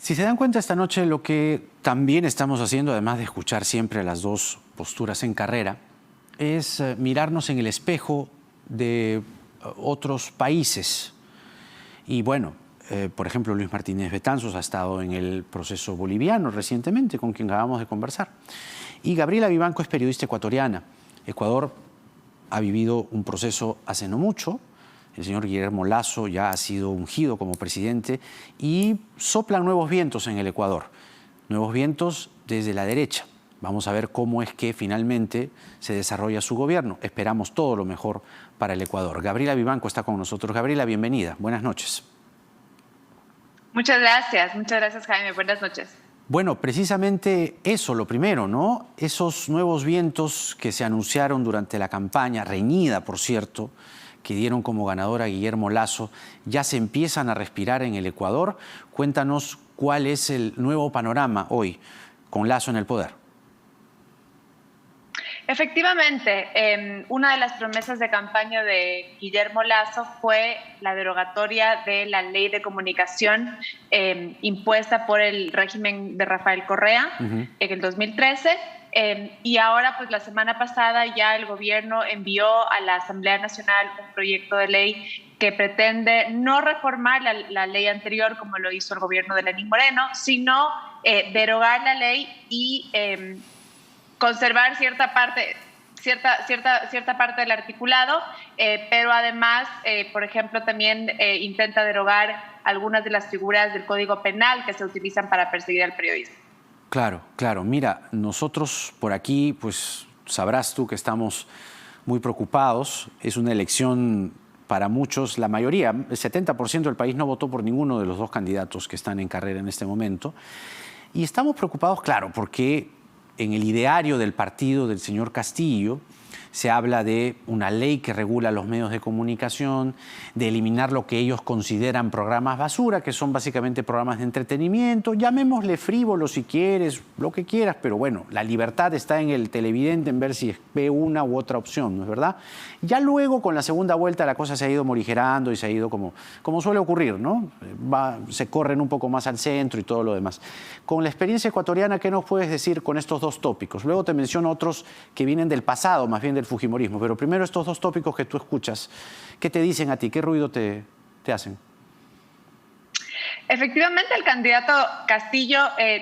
Si se dan cuenta esta noche, lo que también estamos haciendo, además de escuchar siempre las dos posturas en carrera, es mirarnos en el espejo de otros países. Y bueno, por ejemplo, Luis Martínez Betanzos ha estado en el proceso boliviano recientemente, con quien acabamos de conversar. Y Gabriela Vivanco es periodista ecuatoriana. Ecuador ha vivido un proceso hace no mucho. El señor Guillermo Lasso ya ha sido ungido como presidente y soplan nuevos vientos en el Ecuador. Nuevos vientos desde la derecha. Vamos a ver cómo es que finalmente se desarrolla su gobierno. Esperamos todo lo mejor para el Ecuador. Gabriela Vivanco está con nosotros. Gabriela, bienvenida. Buenas noches. Muchas gracias Jaime. Buenas noches. Bueno, precisamente eso, lo primero, ¿no? Esos nuevos vientos que se anunciaron durante la campaña, reñida, por cierto, que dieron como ganador a Guillermo Lasso, ya se empiezan a respirar en el Ecuador. Cuéntanos cuál es el nuevo panorama hoy con Lasso en el poder. Efectivamente, una de las promesas de campaña de Guillermo Lasso fue la derogatoria de la ley de comunicación impuesta por el régimen de Rafael Correa en el 2013. Y ahora, pues la semana pasada ya el gobierno envió a la Asamblea Nacional un proyecto de ley que pretende no reformar la ley anterior como lo hizo el gobierno de Lenín Moreno, sino derogar la ley y conservar cierta parte del articulado, pero además, por ejemplo, también intenta derogar algunas de las figuras del Código Penal que se utilizan para perseguir al periodismo. Claro, claro. Mira, nosotros por aquí, pues sabrás tú que estamos muy preocupados. Es una elección para muchos, la mayoría, el 70% del país no votó por ninguno de los dos candidatos que están en carrera en este momento. Y estamos preocupados, claro, porque en el ideario del partido del señor Castillo se habla de una ley que regula los medios de comunicación, de eliminar lo que ellos consideran programas basura, que son básicamente programas de entretenimiento. Llamémosle frívolo si quieres, lo que quieras, pero bueno, la libertad está en el televidente en ver si ve una u otra opción, ¿no es verdad? Ya luego, con la segunda vuelta, la cosa se ha ido morigerando y se ha ido como suele ocurrir, ¿no? Se corren un poco más al centro y todo lo demás. Con la experiencia ecuatoriana, ¿qué nos puedes decir con estos dos tópicos? Luego te menciono otros que vienen del pasado, más bien del fujimorismo, pero primero estos dos tópicos que tú escuchas. ¿Qué te dicen a ti? ¿Qué ruido te hacen? Efectivamente, el candidato Castillo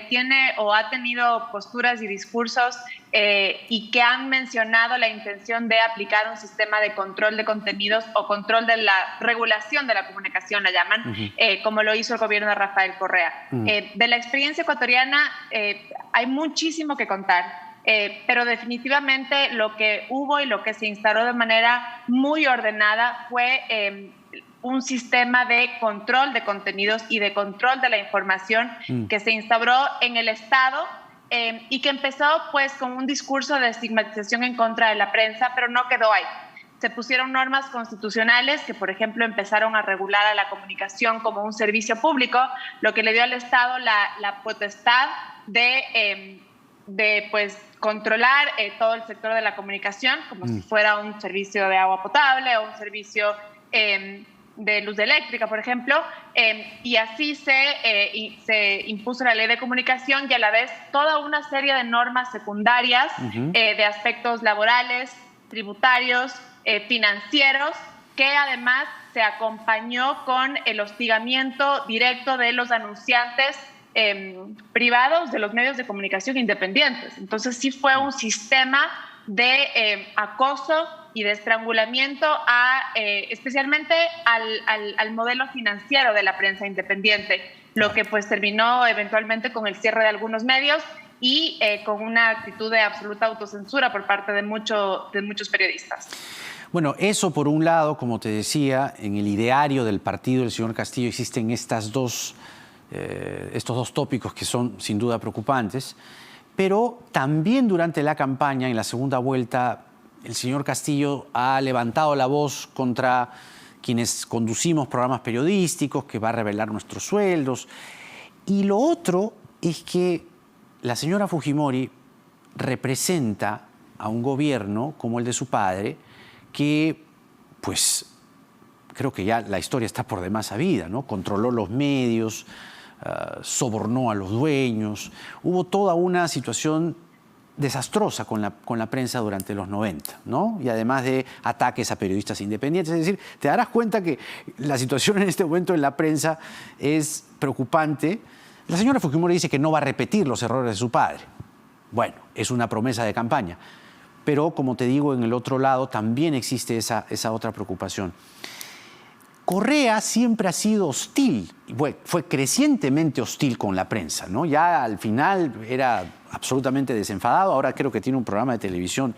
tiene o ha tenido posturas y discursos y que han mencionado la intención de aplicar un sistema de control de contenidos o control de la regulación de la comunicación, la llaman, como lo hizo el gobierno de Rafael Correa. De la experiencia ecuatoriana hay muchísimo que contar. Pero definitivamente lo que hubo y lo que se instaló de manera muy ordenada fue un sistema de control de contenidos y de control de la información que se instauró en el Estado y que empezó pues con un discurso de estigmatización en contra de la prensa, pero no quedó ahí. Se pusieron normas constitucionales que, por ejemplo, empezaron a regular a la comunicación como un servicio público, lo que le dio al Estado la potestad de pues controlar todo el sector de la comunicación como si fuera un servicio de agua potable o un servicio de luz eléctrica, por ejemplo, y así se impuso la ley de comunicación y a la vez toda una serie de normas secundarias de aspectos laborales, tributarios, financieros, que además se acompañó con el hostigamiento directo de los anunciantes privados de los medios de comunicación independientes. Entonces sí fue un sistema de acoso y de estrangulamiento especialmente al modelo financiero de la prensa independiente, lo que pues terminó eventualmente con el cierre de algunos medios y con una actitud de absoluta autocensura por parte de muchos periodistas. Bueno, eso por un lado, como te decía, en el ideario del partido del señor Castillo existen estos dos tópicos que son sin duda preocupantes, pero también durante la campaña, en la segunda vuelta, el señor Castillo ha levantado la voz contra quienes conducimos programas periodísticos, que va a revelar nuestros sueldos. Y lo otro es que la señora Fujimori representa a un gobierno como el de su padre, que pues creo que ya la historia está por demás sabida, ¿no? Controló los medios, sobornó a los dueños. Hubo toda una situación desastrosa con la prensa durante los 90, ¿no? Y además de ataques a periodistas independientes. Es decir, te darás cuenta que la situación en este momento en la prensa es preocupante. La señora Fujimori dice que no va a repetir los errores de su padre. Bueno, es una promesa de campaña. Pero, como te digo, en el otro lado también existe esa otra preocupación. Correa siempre ha sido hostil, fue crecientemente hostil con la prensa, ¿no? Ya al final era absolutamente desenfadado, ahora creo que tiene un programa de televisión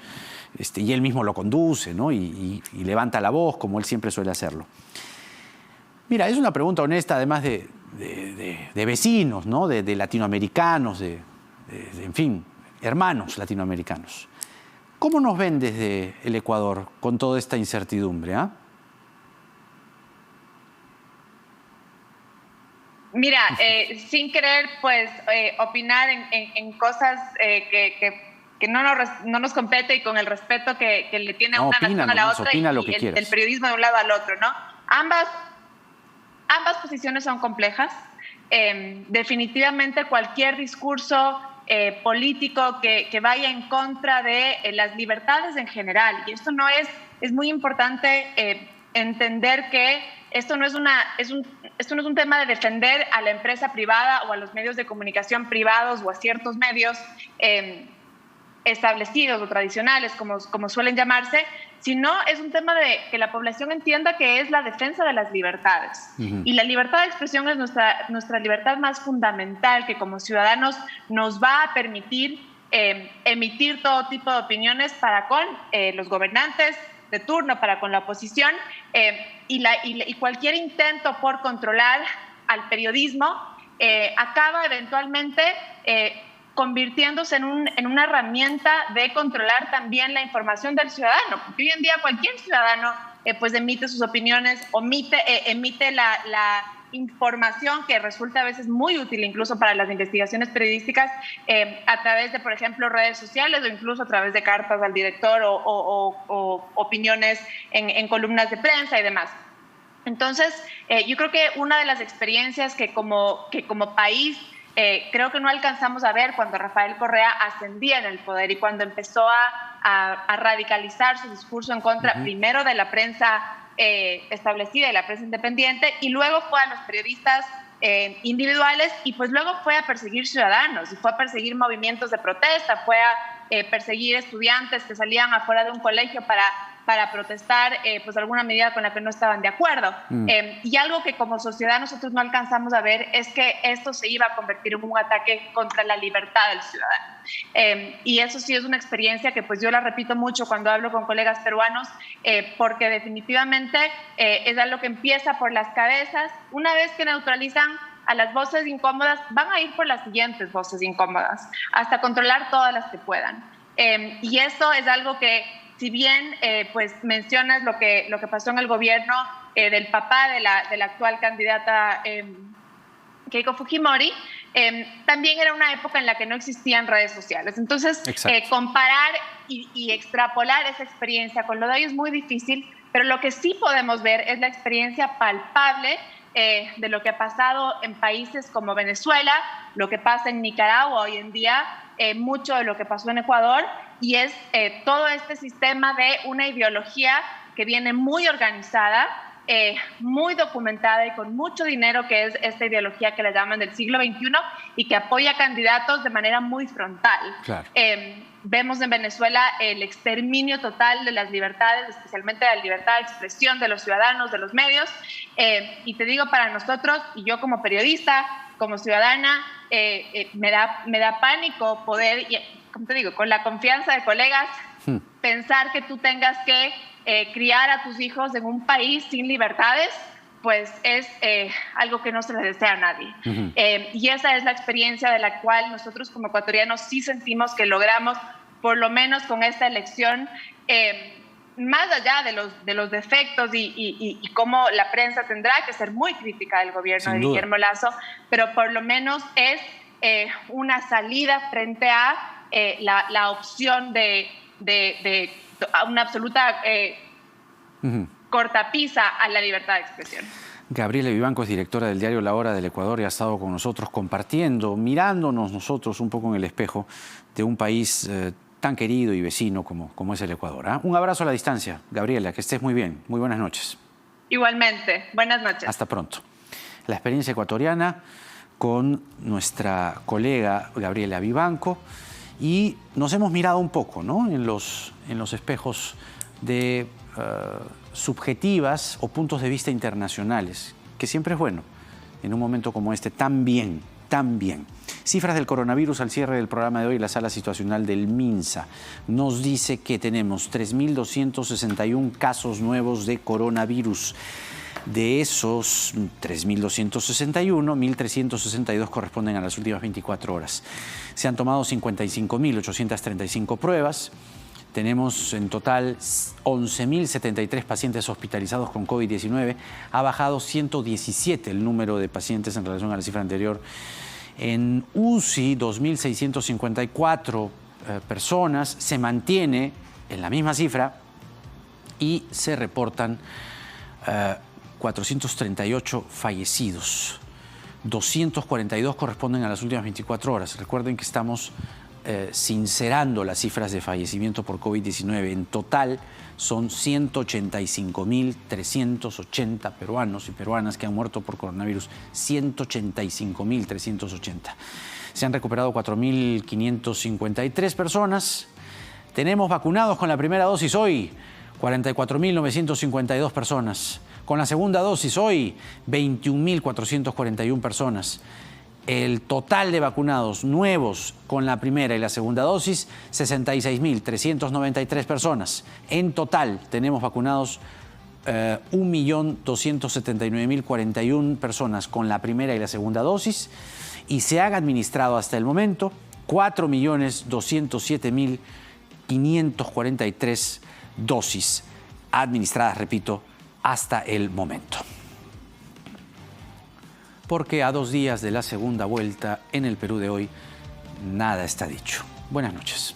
y él mismo lo conduce, ¿no? Y levanta la voz como él siempre suele hacerlo. Mira, es una pregunta honesta, además de vecinos, ¿no? De latinoamericanos, en fin, hermanos latinoamericanos. ¿Cómo nos ven desde el Ecuador con toda esta incertidumbre, ah? Mira, sin querer pues opinar en cosas que no nos compete y con el respeto que le tiene una nación a la otra y el periodismo de un lado al otro, ¿no? Ambas posiciones son complejas. Definitivamente cualquier discurso político que vaya en contra de las libertades en general, y esto no es muy importante entender que esto no es un tema de defender a la empresa privada o a los medios de comunicación privados o a ciertos medios establecidos o tradicionales, como suelen llamarse, sino es un tema de que la población entienda que es la defensa de las libertades. Y la libertad de expresión es nuestra libertad más fundamental, que como ciudadanos nos va a permitir emitir todo tipo de opiniones para con los gobernantes de turno, para con la oposición, y cualquier intento por controlar al periodismo acaba eventualmente convirtiéndose en una herramienta de controlar también la información del ciudadano, porque hoy en día cualquier ciudadano pues emite sus opiniones, emite la información que resulta a veces muy útil incluso para las investigaciones periodísticas a través de, por ejemplo, redes sociales o incluso a través de cartas al director o opiniones en columnas de prensa y demás. Entonces, yo creo que una de las experiencias que como país creo que no alcanzamos a ver cuando Rafael Correa ascendía en el poder y cuando empezó a radicalizar su discurso en contra primero de la prensa establecida y la prensa independiente, y luego fue a los periodistas individuales, y pues luego fue a perseguir ciudadanos y fue a perseguir movimientos de protesta, fue a perseguir estudiantes que salían afuera de un colegio para protestar pues alguna medida con la que no estaban de acuerdo. Y algo que como sociedad nosotros no alcanzamos a ver es que esto se iba a convertir en un ataque contra la libertad del ciudadano. Y eso sí es una experiencia que pues yo la repito mucho cuando hablo con colegas peruanos, porque definitivamente es algo que empieza por las cabezas. Una vez que neutralizan a las voces incómodas, van a ir por las siguientes voces incómodas, hasta controlar todas las que puedan. Y eso es algo que, si bien pues mencionas lo que pasó en el gobierno del papá de la actual candidata Keiko Fujimori, también era una época en la que no existían redes sociales. Entonces, comparar y extrapolar esa experiencia con lo de hoy es muy difícil, pero lo que sí podemos ver es la experiencia palpable de lo que ha pasado en países como Venezuela, lo que pasa en Nicaragua hoy en día, mucho de lo que pasó en Ecuador, y es todo este sistema de una ideología que viene muy organizada, muy documentada y con mucho dinero, que es esta ideología que le llaman del siglo XXI y que apoya candidatos de manera muy frontal. Claro. Vemos en Venezuela el exterminio total de las libertades, especialmente de la libertad de expresión de los ciudadanos, de los medios, y te digo, para nosotros, y yo como periodista, como ciudadana, me da pánico poder, como te digo, con la confianza de colegas, pensar que tú tengas que criar a tus hijos en un país sin libertades, pues es algo que no se le desea a nadie. Y esa es la experiencia de la cual nosotros como ecuatorianos sí sentimos que logramos, por lo menos con esta elección, más allá de los defectos y cómo la prensa tendrá que ser muy crítica del gobierno de Guillermo Lasso, pero por lo menos es una salida frente a la opción de una absoluta cortapisa a la libertad de expresión. Gabriela Vivanco es directora del diario La Hora del Ecuador y ha estado con nosotros compartiendo, mirándonos nosotros un poco en el espejo de un país tan querido y vecino como es el Ecuador. Un abrazo a la distancia, Gabriela, que estés muy bien. Muy buenas noches. Igualmente, buenas noches. Hasta pronto. La experiencia ecuatoriana con nuestra colega Gabriela Vivanco y nos hemos mirado un poco, ¿no?, en los espejos de subjetivas o puntos de vista internacionales, que siempre es bueno en un momento como este, tan bien. Cifras del coronavirus al cierre del programa de hoy. La sala situacional del MINSA nos dice que tenemos 3.261 casos nuevos de coronavirus. De esos 3.261, 1.362 corresponden a las últimas 24 horas. Se han tomado 55.835 pruebas. Tenemos en total 11.073 pacientes hospitalizados con COVID-19. Ha bajado 117 el número de pacientes en relación a la cifra anterior. En UCI, 2.654 personas. Se mantiene en la misma cifra y se reportan 438 fallecidos. 242 corresponden a las últimas 24 horas. Recuerden que estamos sincerando las cifras de fallecimiento por COVID-19. En total son 185.380 peruanos y peruanas que han muerto por coronavirus. 185.380. Se han recuperado 4.553 personas. Tenemos vacunados con la primera dosis hoy 44.952 personas. Con la segunda dosis hoy 21.441 personas. El total de vacunados nuevos con la primera y la segunda dosis, 66.393 personas. En total tenemos vacunados 1.279.041 personas con la primera y la segunda dosis y se han administrado hasta el momento 4.207.543 dosis administradas, repito, hasta el momento. Porque a 2 días de la segunda vuelta en el Perú de hoy, nada está dicho. Buenas noches.